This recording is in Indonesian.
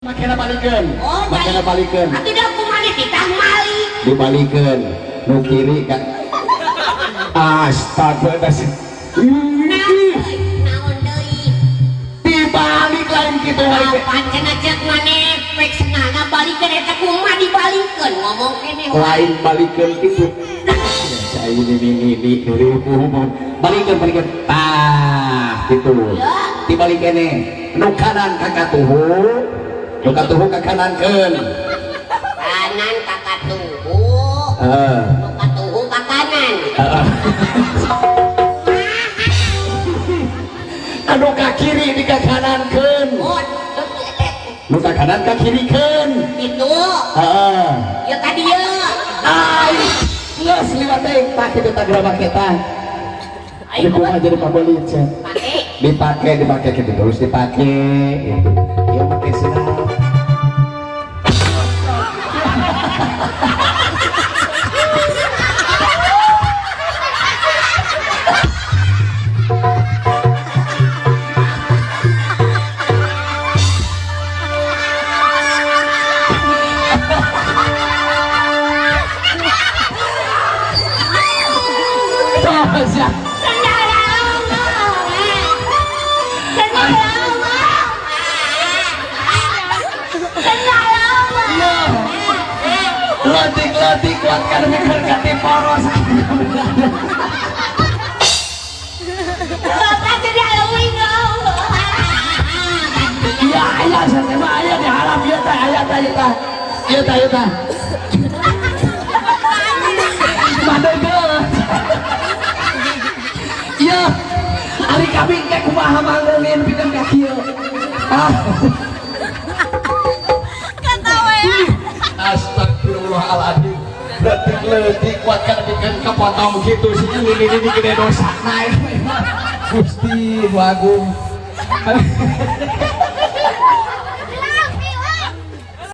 Makanya balikan, Oh, makanya balikan. Atuh dah kumaha kita mali. Dibalikan, nu kiri kan. Astaga, dasar. Naon deui? Dibalik lain gitu. Pancen cek maneh pek senana balikeun eta kumaha dibalikeun ngomong kene. Lain balikan gitu. Saya ini balikan. Tah, gitu. Dibalikan nih. Nu kanan kakak tuhu. Nu katuhu ka kanankeun. Kanan kakak tuhu. Heeh. Nu katuhu ka kanan. Anu ka kiri di ka kanankeun. Oh, Nu ka kanan ka kirikeun. itu. Heeh. Ya ka dieu. Ai, geus liwat teh tak kitu tah gerabak eta. Ayo kumaha jadi pabeli cek. Dipakai gitu terus dipakai gitu. Ya pakai senang. Letik kuatkan mikir kati poros. Bapak jadi Halloween dong. Ya ayah saya mah ayah di halam ieu teh ayah teh ieu teh. Mandai geus. Ieu ari kami teh kumaha mangleulin pikeun ka kieu. Astagfirullahaladzim. Letik kuatkan bikin kepotong gitu sih ini gede dosa naik Gusti Agung.